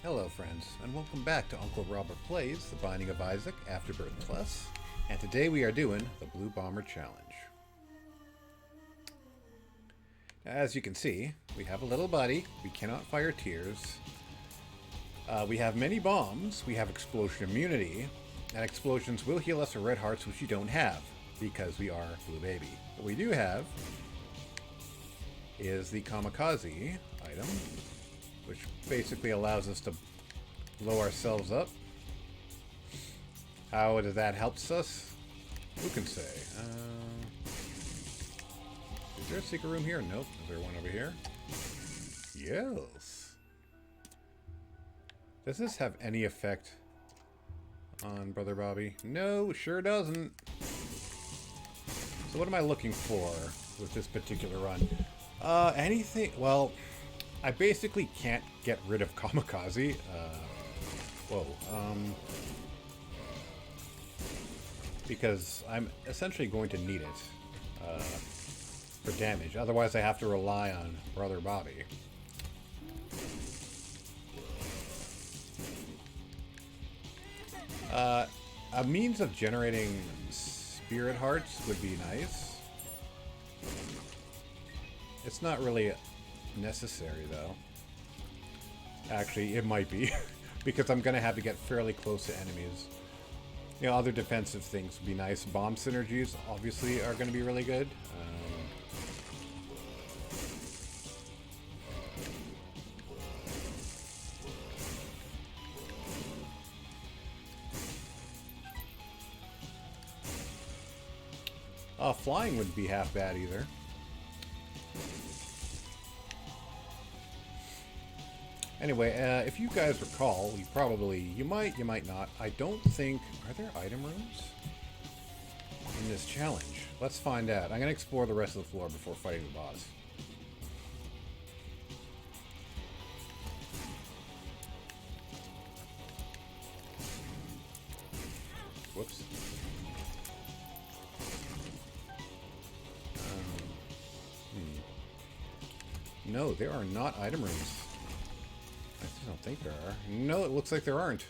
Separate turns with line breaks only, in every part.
Hello friends, and welcome back to Uncle Robert Plays The Binding of Isaac Afterbirth Plus, and today we are doing the Blue Bomber Challenge. As you can see, we have a little buddy, we cannot fire tears, we have many bombs, we have explosion immunity, and explosions will heal us our red hearts, which you don't have, because we are Blue Baby. What we do have is the Kamikaze item, which basically allows us to blow ourselves up. How that helps us? Who can say? Is there a secret room here? Nope. Is there one over here? Yes. Does this have any effect on Brother Bobby? No, sure doesn't. So what am I looking for with this particular run? Anything? Well, I basically can't get rid of Kamikaze. Because I'm essentially going to need it for damage. Otherwise, I have to rely on Brother Bobby. A means of generating spirit hearts would be nice. It's not really necessary, though. Actually, it might be. Because I'm going to have to get fairly close to enemies. You know, other defensive things would be nice. Bomb synergies, obviously, are going to be really good. Flying wouldn't be half bad, either. Anyway, if you guys recall, you might not. I don't think, are there item rooms in this challenge? Let's find out. I'm going to explore the rest of the floor before fighting the boss. Whoops. No, there are not item rooms. I don't think there are. No, it looks like there aren't.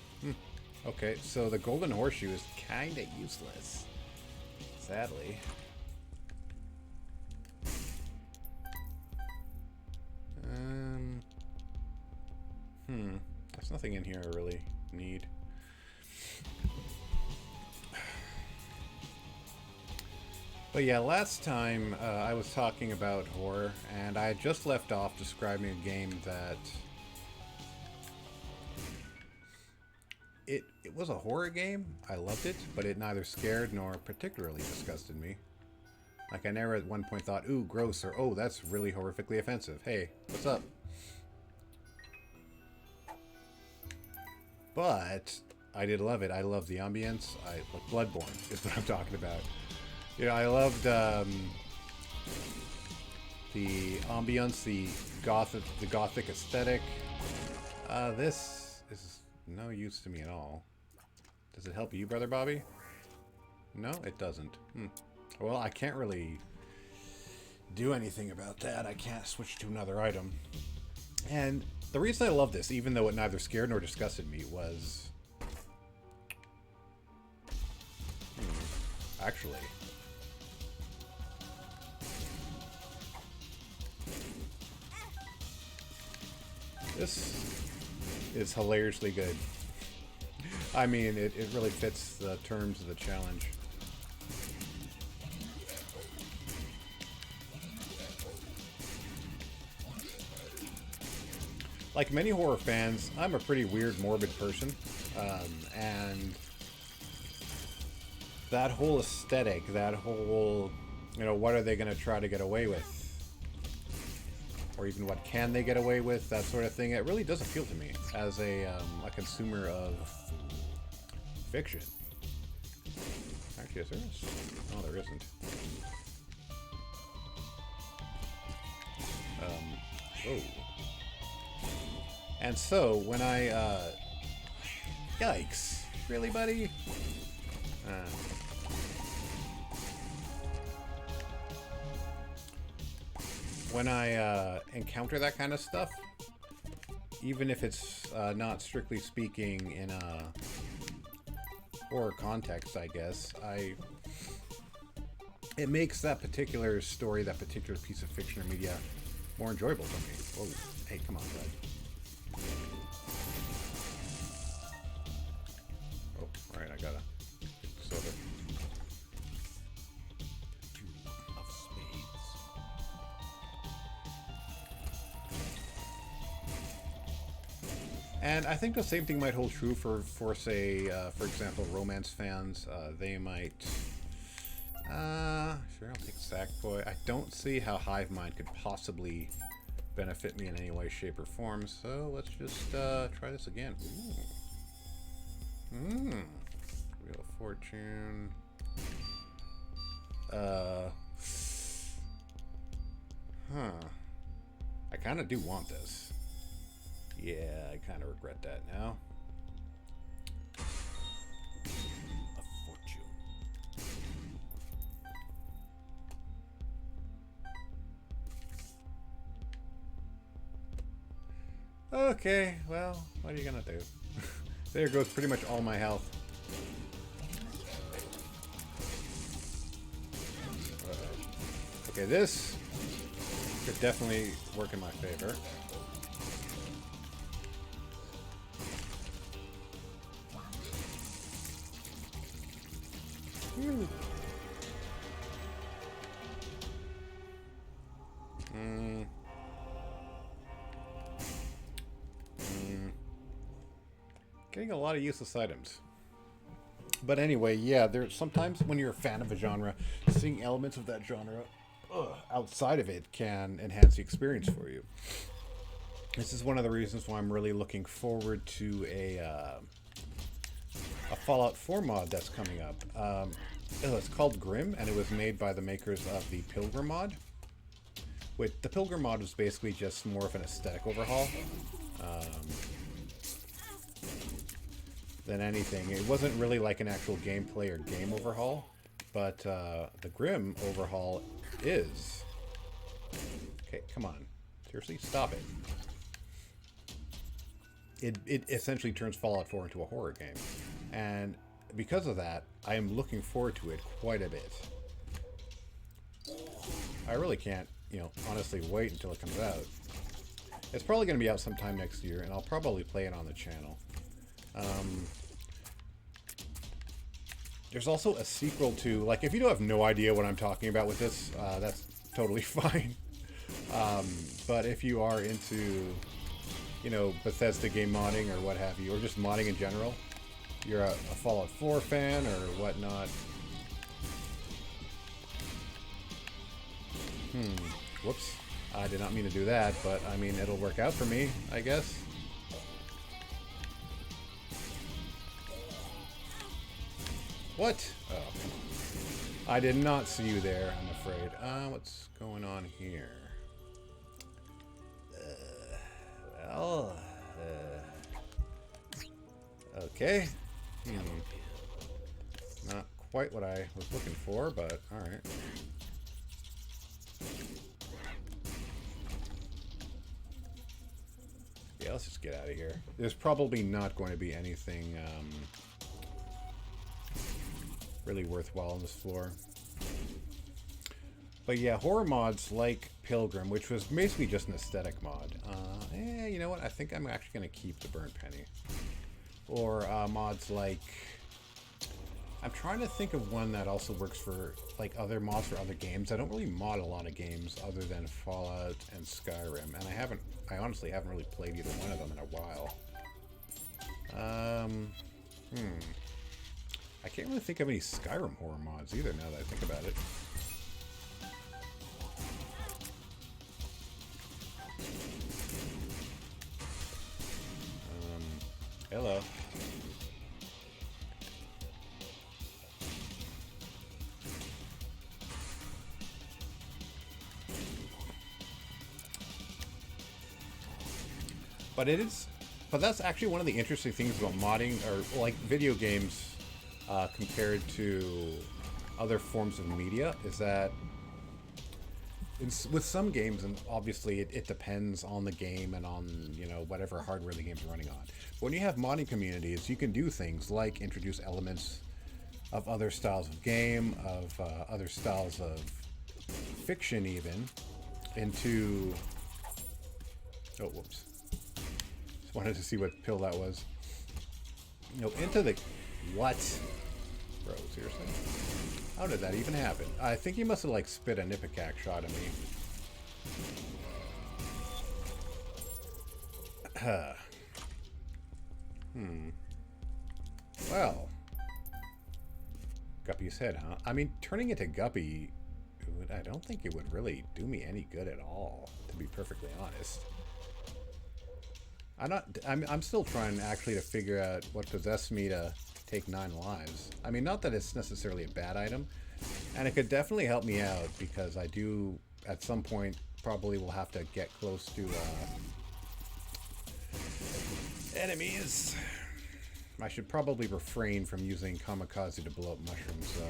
Okay, so the golden horseshoe is kinda useless. Sadly. There's nothing in here I really need. But yeah, last time I was talking about horror, and I had just left off describing a game that it was a horror game. I loved it, but it neither scared nor particularly disgusted me. Like, I never at one point thought, ooh, gross, or oh, that's really horrifically offensive. Hey, what's up? But I did love it. I love the ambience. Like Bloodborne is what I'm talking about. You know, I loved the ambience, the gothic aesthetic. This is no use to me at all. Does it help you, Brother Bobby? No, it doesn't. Well, I can't really do anything about that. I can't switch to another item. And the reason I love this, even though it neither scared nor disgusted me, was actually, this is hilariously good. I mean, it really fits the terms of the challenge. Like many horror fans, I'm a pretty weird, morbid person. And that whole aesthetic, that whole, you know, what are they going to try to get away with? Or even what can they get away with, that sort of thing. It really does appeal to me as a consumer of fiction. Actually, is there? Oh, there isn't. Oh. And so, when I, yikes. Really, buddy? When I encounter that kind of stuff, even if it's not strictly speaking in a horror context, I guess, it makes that particular story, that particular piece of fiction or media more enjoyable for me. Whoa, hey, come on, bud. Oh, alright, I gotta sober. And I think the same thing might hold true for say, for example, romance fans. They might... sure, I'll take Sackboy. I don't see how Hive Mind could possibly benefit me in any way, shape, or form, so let's just try this again. Wheel of Fortune. I kind of do want this. Yeah, I kind of regret that now. A fortune. Okay, well, what are you gonna do? There goes pretty much all my health. Okay, this could definitely work in my favor. Getting a lot of useless items. But anyway, yeah, there's sometimes when you're a fan of a genre, seeing elements of that genre outside of it can enhance the experience for you. This is one of the reasons why I'm really looking forward to a Fallout 4 mod that's coming up. It's called Grim, and it was made by the makers of the Pilgrim mod. The Pilgrim mod was basically just more of an aesthetic overhaul than anything. It wasn't really like an actual gameplay or game overhaul, but the Grim overhaul is. Okay, come on. Seriously, stop it. It essentially turns Fallout 4 into a horror game. And because of that, I am looking forward to it quite a bit. I really can't, honestly wait until it comes out. It's probably going to be out sometime next year, and I'll probably play it on the channel. There's also a sequel to, like, if you don't have no idea what I'm talking about with this, that's totally fine. But if you are into, Bethesda game modding or what have you, or just modding in general, you're a Fallout 4 fan or whatnot. Whoops. I did not mean to do that, but, I mean, it'll work out for me, I guess. What? Oh. I did not see you there, I'm afraid. What's going on here? Okay. Not quite what I was looking for, but alright. Yeah, let's just get out of here. There's probably not going to be anything really worthwhile on this floor. But yeah, horror mods like Pilgrim, which was basically just an aesthetic mod. You know what? I think I'm actually going to keep the Burnt Penny. Or mods like... I'm trying to think of one that also works for like other mods for other games. I don't really mod a lot of games other than Fallout and Skyrim, and I honestly haven't really played either one of them in a while. I can't really think of any Skyrim horror mods either now that I think about it. Hello. But that's actually one of the interesting things about modding, or like video games compared to other forms of media, is that with some games, and obviously it depends on the game and on, you know, whatever hardware the game's running on. But when you have modding communities, you can do things like introduce elements of other styles of game, of other styles of fiction even, into... Oh, whoops. Just wanted to see what pill that was. You know, into the... What? Bro, seriously? How did that even happen? I think he must have, like, spit a Nipicac shot at me. Well. Guppy's head, huh? I mean, turning into Guppy, I don't think it would really do me any good at all, to be perfectly honest. I'm still trying actually to figure out what possessed me to take 9 lives. I mean, not that it's necessarily a bad item, and it could definitely help me out, because I do, at some point, probably will have to get close to enemies. I should probably refrain from using kamikaze to blow up mushrooms, though.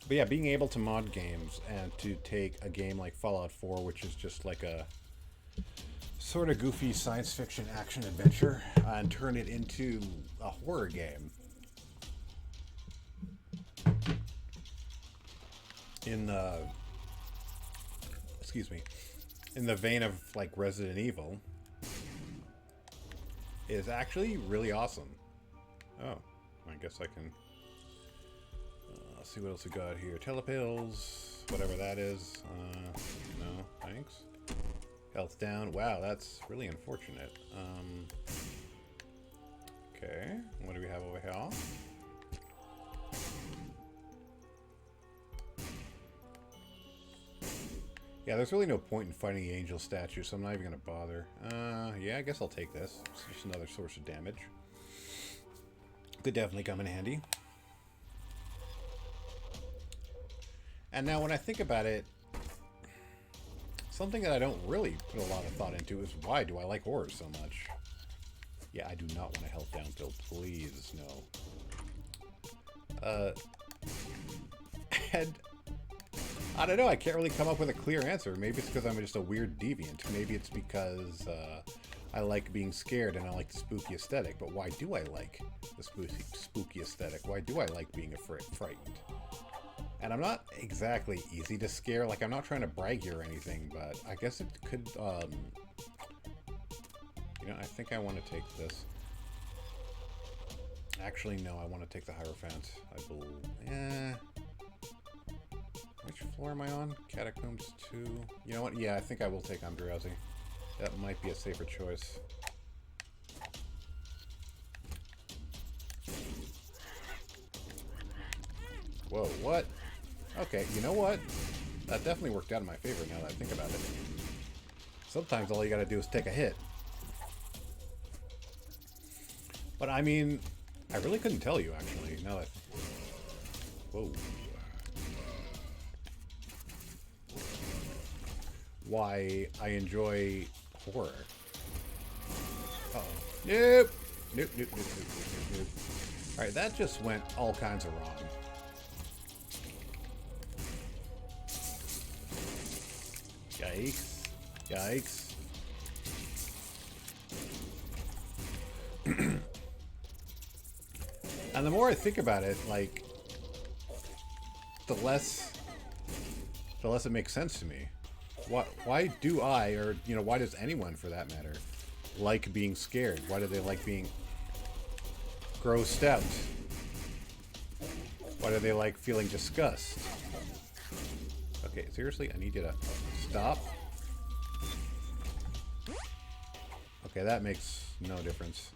But yeah, being able to mod games and to take a game like Fallout 4, which is just like a sort of goofy science fiction action adventure, and turn it into a horror game. In the, excuse me, in the vein of like Resident Evil, is actually really awesome. Oh, I guess I can... Let's see what else we got here. Telepills, whatever that is. No, thanks. Health down. Wow, that's really unfortunate. Okay, what do we have over here? Yeah, there's really no point in fighting the angel statue, so I'm not even going to bother. Yeah, I guess I'll take this. It's just another source of damage. Could definitely come in handy. And now when I think about it, something that I don't really put a lot of thought into is, why do I like horror so much? Yeah, I do not want a health down pill, please, no. And I don't know, I can't really come up with a clear answer. Maybe it's because I'm just a weird deviant. Maybe it's because I like being scared and I like the spooky aesthetic. But why do I like the spooky aesthetic? Why do I like being frightened? And I'm not exactly easy to scare. Like, I'm not trying to brag here or anything, but I guess it could, you know, I think I want to take this. Actually, no, I want to take the Hierophant. I believe, which floor am I on? Catacombs 2. You know what? Yeah, I think I will take Umdrazi. That might be a safer choice. Whoa, what? Okay, you know what? That definitely worked out in my favor now that I think about it. Sometimes all you gotta do is take a hit. But I mean, I really couldn't tell you actually, now that... Whoa. Why I enjoy horror. Uh-oh. Nope. Nope, nope, nope, nope, nope, nope. Alright, that just went all kinds of wrong. Yikes. Yikes. And the more I think about it, like, the less it makes sense to me. Why do I, or, you know, why does anyone, for that matter, like being scared? Why do they like being grossed out? Why do they like feeling disgust? Okay, seriously, I need you to stop. Okay, that makes no difference.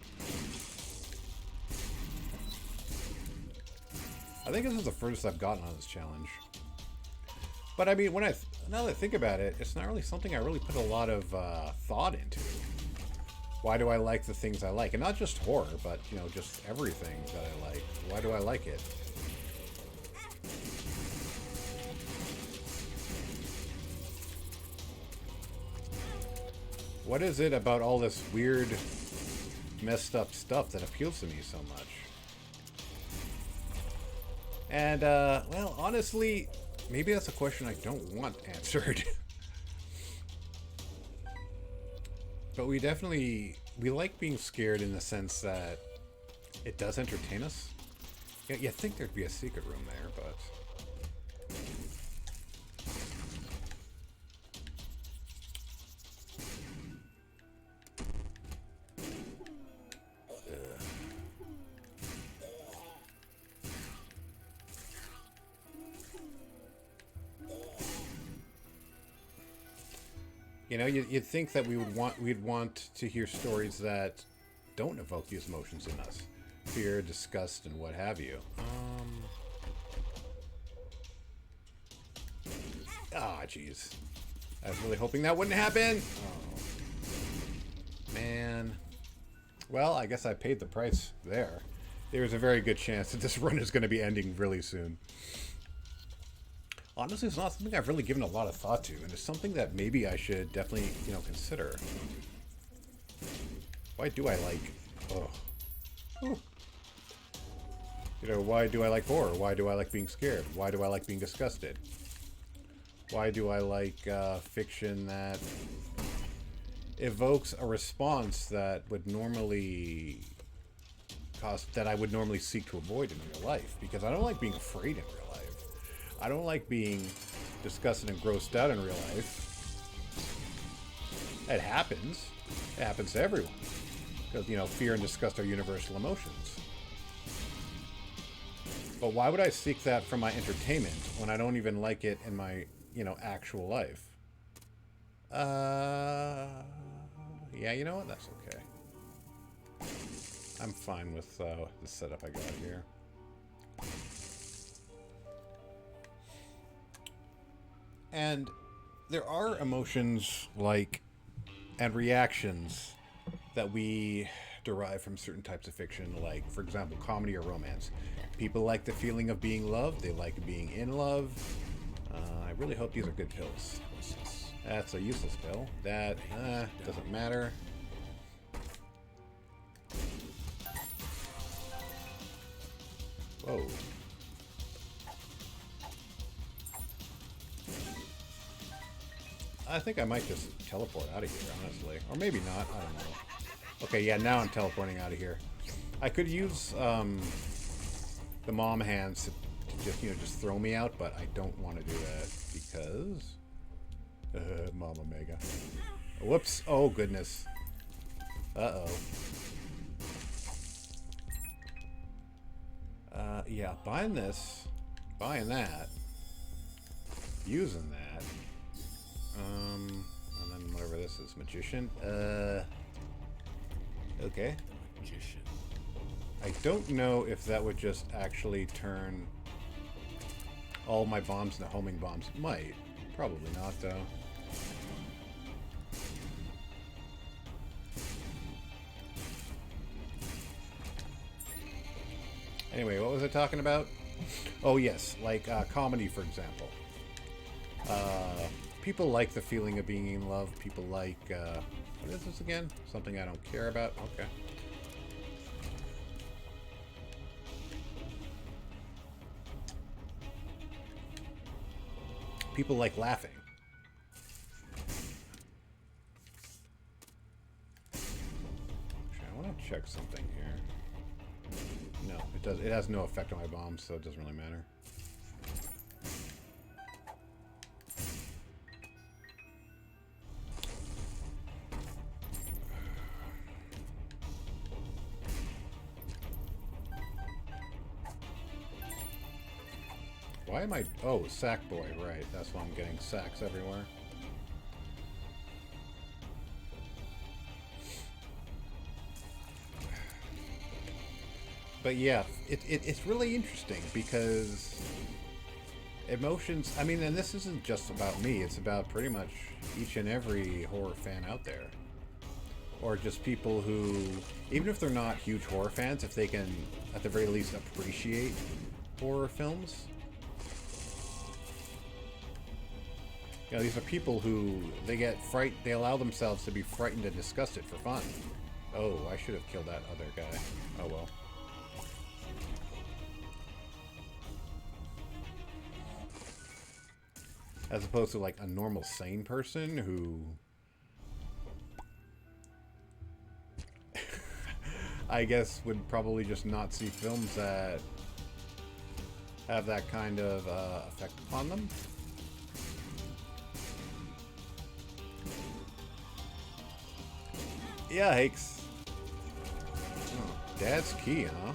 I think this is the furthest I've gotten on this challenge. But I mean, now that I think about it, it's not really something I really put a lot of thought into. Why do I like the things I like? And not just horror, but, you know, just everything that I like. Why do I like it? What is it about all this weird, messed up stuff that appeals to me so much? And, well, honestly, maybe that's a question I don't want answered. But we like being scared in the sense that it does entertain us. Yeah, you'd think there'd be a secret room there, but... You know, you'd think that we'd want to hear stories that don't evoke these emotions in us. Fear, disgust, and what have you. Ah, jeez. I was really hoping that wouldn't happen. Oh. Man. Well, I guess I paid the price there. There's a very good chance that this run is going to be ending really soon. Honestly, it's not something I've really given a lot of thought to, and it's something that maybe I should definitely, you know, consider. Why do I like... Oh. Ooh. You know, why do I like horror? Why do I like being scared? Why do I like being disgusted? Why do I like fiction that evokes a response that would normally that I would normally seek to avoid in real life? Because I don't like being afraid in real life. I don't like being disgusted and grossed out in real life. It happens. It happens to everyone. Because, you know, fear and disgust are universal emotions. But why would I seek that from my entertainment when I don't even like it in my, you know, actual life? Yeah, you know what? That's okay. I'm fine with the setup I got here. And there are emotions like and reactions that we derive from certain types of fiction, like, for example, comedy or romance. People like the feeling of being loved. They like being in love. I really hope these are good pills. That's a useless pill. That doesn't matter. Whoa. I think I might just teleport out of here, honestly. Or maybe not. I don't know. Okay, yeah, now I'm teleporting out of here. I could use the mom hands to just, you know, just throw me out, but I don't want to do that because... Mama Mega. Whoops. Oh, goodness. Uh-oh. Yeah, buying this, buying that, using that, and then whatever this is, magician, okay. Magician. I don't know if that would just actually turn all my bombs into homing bombs. It might. Probably not, though. Anyway, what was I talking about? Oh, yes, like comedy, for example. People like the feeling of being in love. People like, what is this again? Something I don't care about? Okay. People like laughing. Actually, I want to check something here. No, it does. It has no effect on my bombs, so it doesn't really matter. Why am I... Oh, sack boy, right. That's why I'm getting sacks everywhere. But yeah, it's really interesting because emotions... I mean, and this isn't just about me. It's about pretty much each and every horror fan out there. Or just people who, even if they're not huge horror fans, if they can, at the very least, appreciate horror films... You know, these are people who they allow themselves to be frightened and disgusted for fun. Oh, I should have killed that other guy. Oh well. As opposed to like a normal sane person who I guess would probably just not see films that have that kind of effect upon them. Yeah, Hakes. Oh, Dad's key, huh?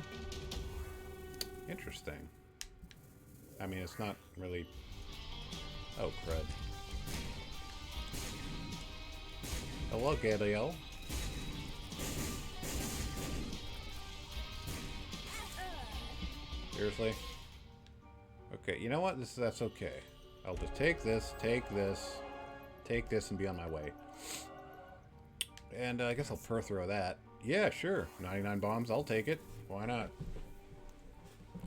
Interesting. I mean, it's not really... Oh, crud. Hello, Gabriel. Seriously? Okay, you know what? That's okay. I'll just take this, and be on my way. And I guess I'll throw that. Yeah, sure. 99 bombs, I'll take it. Why not?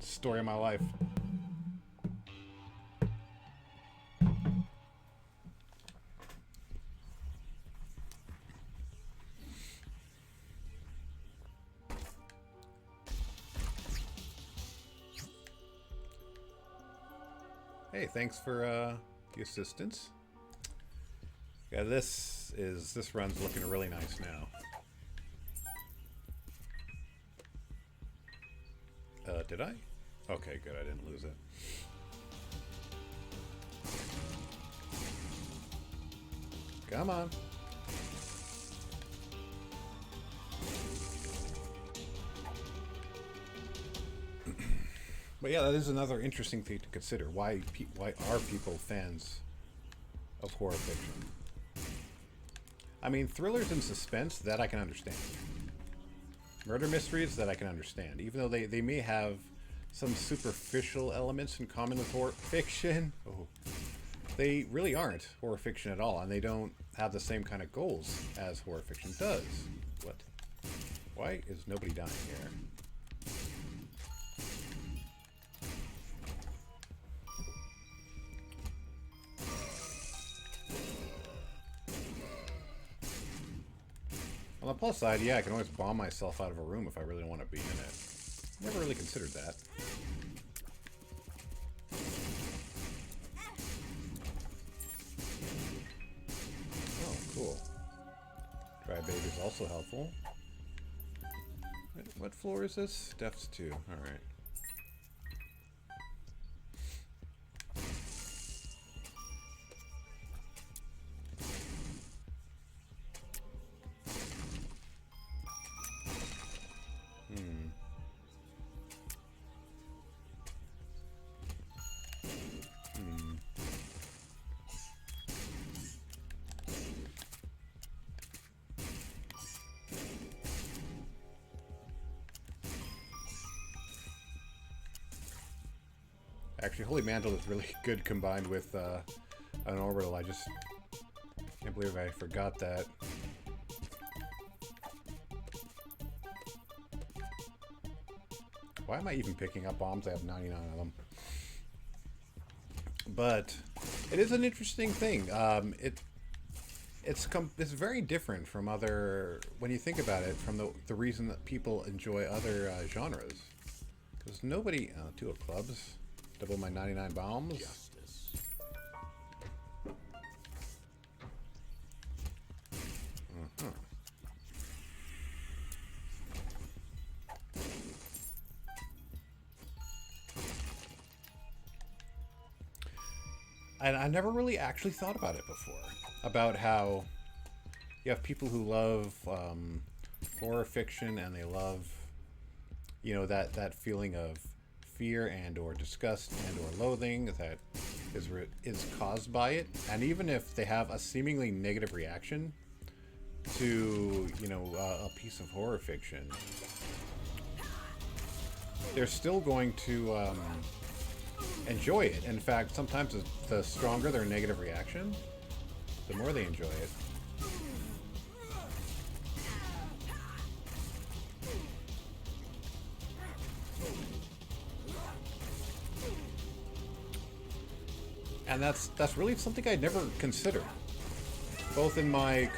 Story of my life. Hey, thanks for the assistance. Yeah, this run's looking really nice now. Did I? Okay, good. I didn't lose it. Come on. But yeah, that is another interesting thing to consider. Why are people fans of horror fiction? I mean, thrillers and suspense, that I can understand. Murder mysteries, that I can understand. Even though they may have some superficial elements in common with horror fiction. Oh, they really aren't horror fiction at all, and they don't have the same kind of goals as horror fiction does. What? Why is nobody dying here? On the plus side, yeah, I can always bomb myself out of a room if I really want to be in it. Never really considered that. Oh, cool. Dry baby's also helpful. What floor is this? Depths 2. Alright. Actually, Holy Mantle is really good combined with an orbital. I just can't believe I forgot that. Why am I even picking up bombs? I have 99 of them. But it is an interesting thing. It's very different from other, when you think about it, from the reason that people enjoy other genres. Because nobody... 2 of clubs. Double my 99 bombs. Justice. And I never really actually thought about it before. About how you have people who love horror fiction and they love, you know, that feeling of fear and or disgust and or loathing that is caused by it, and even if they have a seemingly negative reaction to, you know, a piece of horror fiction, they're still going to enjoy it. In fact, sometimes the stronger their negative reaction, the more they enjoy it. And that's really something I'd never considered, both in my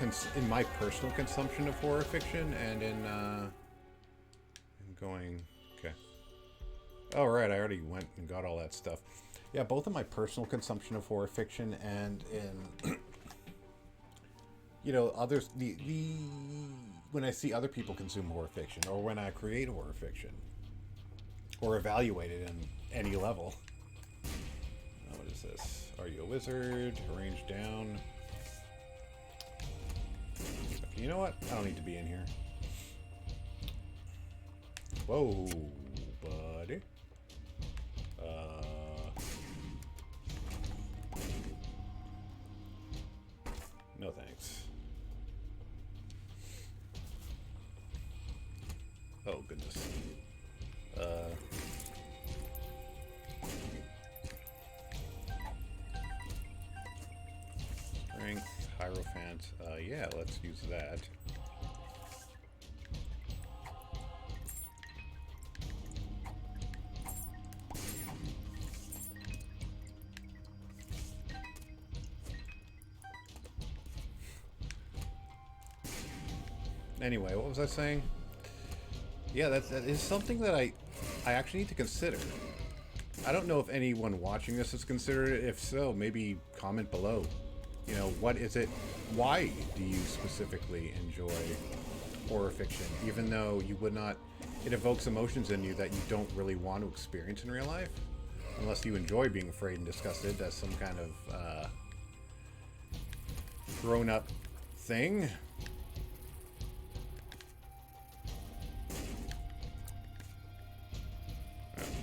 personal consumption of horror fiction and in going. Okay. Oh right, I already went and got all that stuff. Yeah, both in my personal consumption of horror fiction and in others the when I see other people consume horror fiction, or when I create horror fiction or evaluate it in any level. Oh, what is this? Are you a wizard? Arrange down. You know what? I don't need to be in here. Whoa, buddy. No thanks. Oh, goodness. Strength, Hierophant. Yeah, let's use that. Anyway, what was I saying? Yeah, that is something that I actually need to consider. I don't know if anyone watching this has considered it. If so, maybe comment below. You know, what is it? Why do you specifically enjoy horror fiction, even though you would not? It evokes emotions in you that you don't really want to experience in real life, unless you enjoy being afraid and disgusted as some kind of grown-up thing.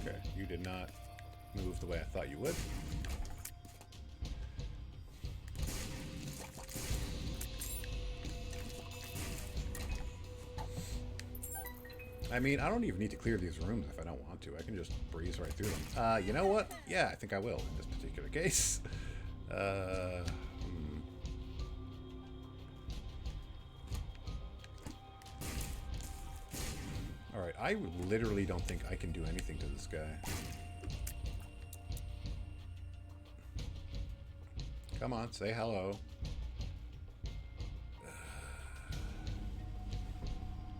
Okay, you did not move the way I thought you would. I mean, I don't even need to clear these rooms if I don't want to. I can just breeze right through them. You know what? Yeah, I think I will in this particular case. Alright, I literally don't think I can do anything to this guy. Come on, say hello.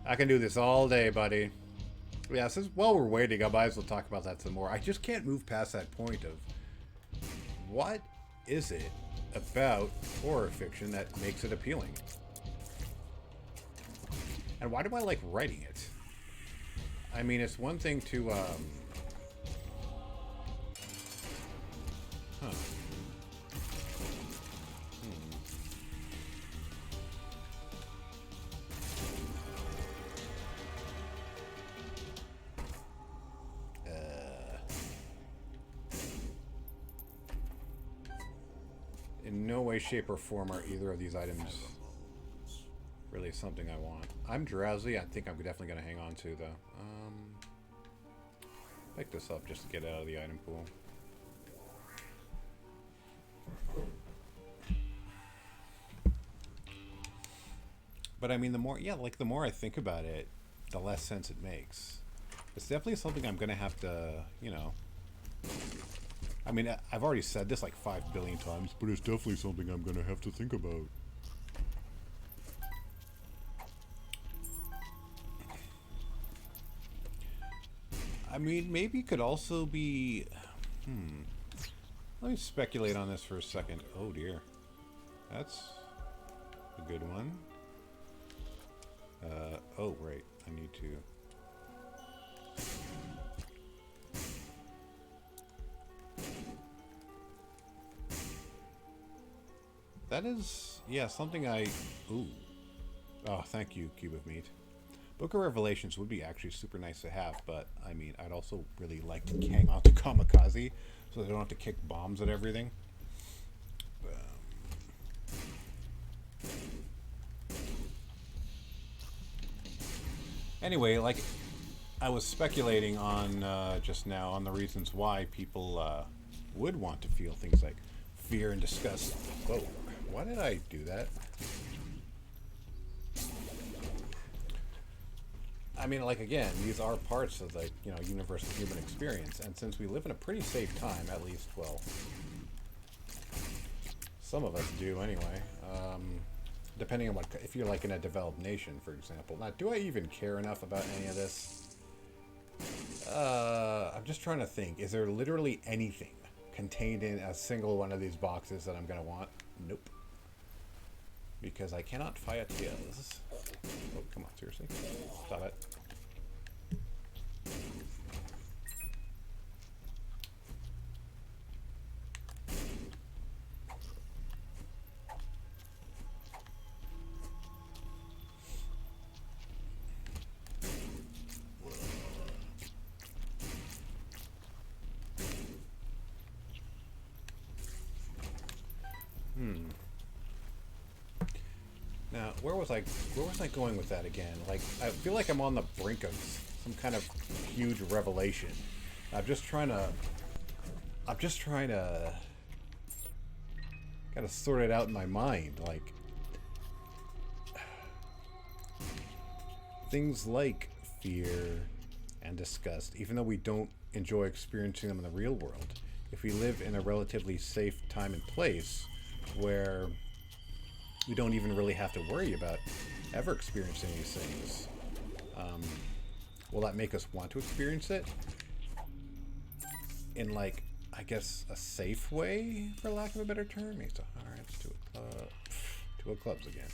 I can do this all day, buddy. Yeah, since while we're waiting, I might as well talk about that some more. I just can't move past that point of what is it about horror fiction that makes it appealing? And why do I like writing it? I mean, it's one thing to, in no way, shape, or form are either of these items really something I want. I'm drowsy. I think I'm definitely going to hang on to, though. Pick this up just to get out of the item pool. But I mean, the more I think about it, the less sense it makes. It's definitely something I'm going to have to, I mean, I've already said this like 5 billion times, but it's definitely something I'm going to have to think about. I mean, maybe it could also be... Let me speculate on this for a second. Oh, dear. That's a good one. Oh, right. I need to... That is... Yeah, something I... Ooh. Oh, thank you, Cube of Meat. Book of Revelations would be actually super nice to have, but, I mean, I'd also really like to hang on to Kamikaze, so I don't have to kick bombs at everything. Anyway, like, I was speculating on, just now, on the reasons why people, would want to feel things like fear and disgust. Whoa, why did I do that? I mean, like, again, these are parts of the, universal human experience, and since we live in a pretty safe time, at least, well, some of us do anyway. Depending on what, if you're like in a developed nation, for example. Now, do I even care enough about any of this? I'm just trying to think. Is there literally anything contained in a single one of these boxes that I'm going to want? Nope. Because I cannot fire tears. Oh, come on, seriously? Stop it. Now, where was I going with that again? Like, I feel like I'm on the brink of some kind of huge revelation. I'm just trying to kind of sort it out in my mind. Like, things like fear and disgust, even though we don't enjoy experiencing them in the real world, if we live in a relatively safe time and place where we don't even really have to worry about ever experiencing these things, will that make us want to experience it in, like, I guess, a safe way, for lack of a better term? So, alright, let's do a club. Two of clubs again.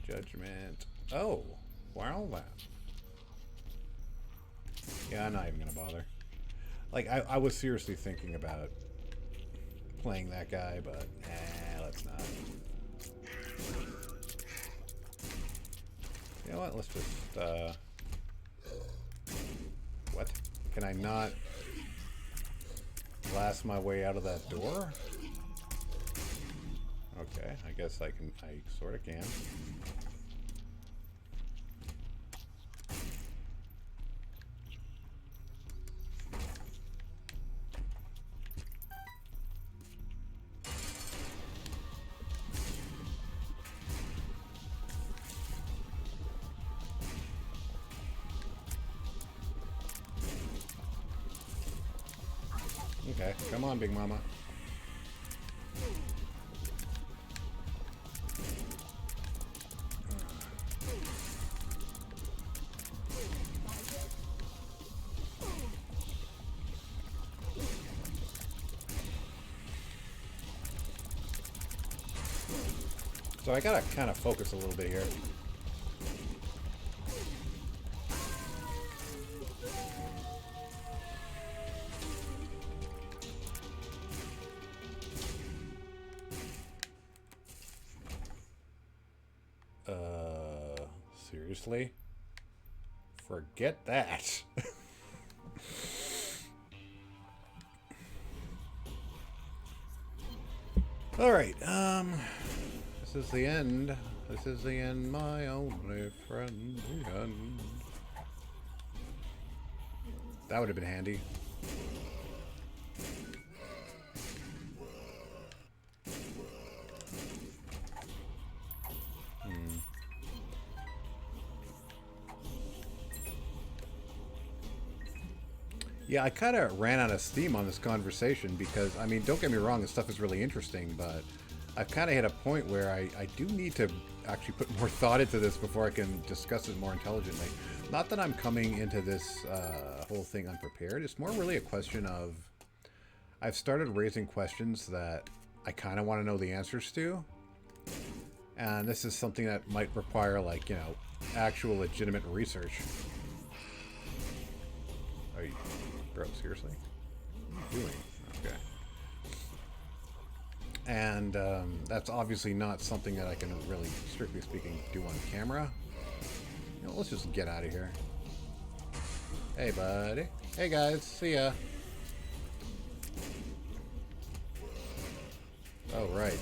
Judgment. Oh, well then. Yeah, I'm not even gonna bother. Like, I was seriously thinking about playing that guy, but let's not. You know what? Let's just, what? Can I not blast my way out of that door? Okay, I guess I sort of can. Okay, come on, Big Mama. So I gotta kind of focus a little bit here. Seriously? Forget that. Alright, this is the end. This is the end, my only friend. The end. That would have been handy. Yeah, I kind of ran out of steam on this conversation because, I mean, don't get me wrong, this stuff is really interesting, but I've kind of hit a point where I do need to actually put more thought into this before I can discuss it more intelligently. Not that I'm coming into this whole thing unprepared. It's more really a question of, I've started raising questions that I kind of want to know the answers to. And this is something that might require, like, you know, actual legitimate research. Are you... Bro, seriously? What are you doing? Okay. And that's obviously not something that I can really, strictly speaking, do on camera. You know, let's just get out of here. Hey, buddy. Hey, guys. See ya. Oh, right.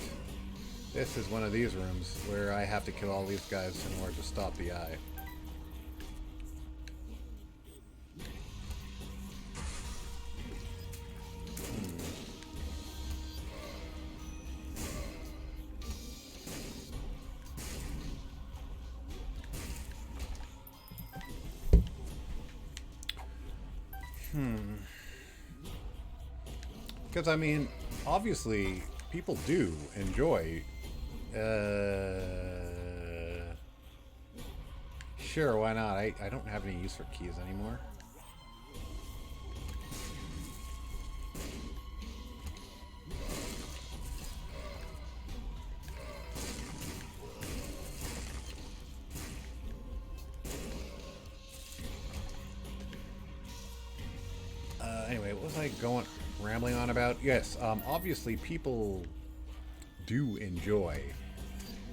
This is one of these rooms where I have to kill all these guys in order to stop the eye. Because, I mean, obviously, people do enjoy. Sure, why not? I don't have any use for keys anymore. Anyway, what was I rambling on about? Yes, obviously people do enjoy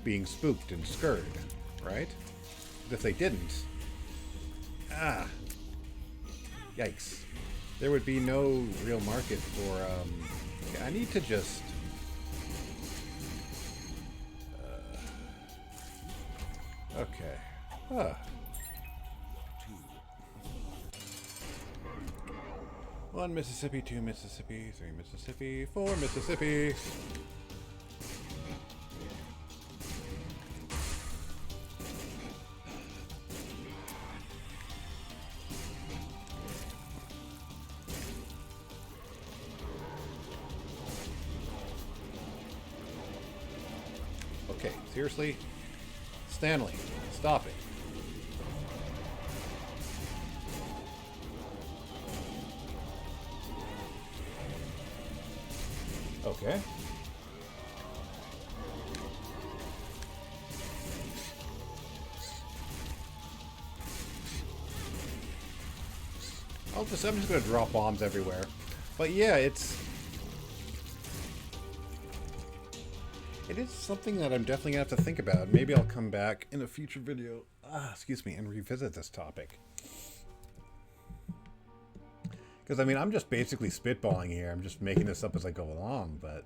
being spooked and scared, right? If they didn't, yikes. There would be no real market for, I need to just, okay. 1 Mississippi, 2 Mississippi, 3 Mississippi, 4 Mississippi. Okay, seriously? Stanley, stop it. Okay. I'm just gonna drop bombs everywhere. But yeah, it is something that I'm definitely gonna have to think about. Maybe I'll come back in a future video, excuse me, and revisit this topic. Because, I mean, I'm just basically spitballing here. I'm just making this up as I go along, but...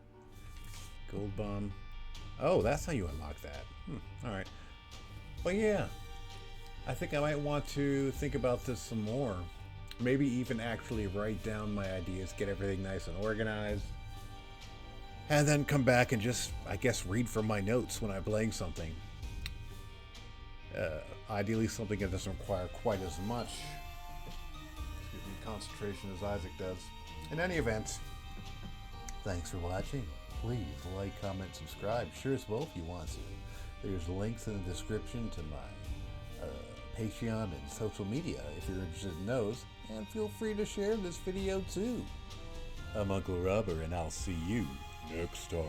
Gold bomb. Oh, that's how you unlock that. Alright. But yeah. I think I might want to think about this some more. Maybe even actually write down my ideas, get everything nice and organized. And then come back and just, I guess, read from my notes when I'm playing something. Ideally something that doesn't require quite as much concentration as Isaac does. In any event, thanks for watching. Please like, comment, subscribe. Sure as well if you want to. There's links in the description to my Patreon and social media if you're interested in those. And feel free to share this video too. I'm Uncle Robert and I'll see you next time.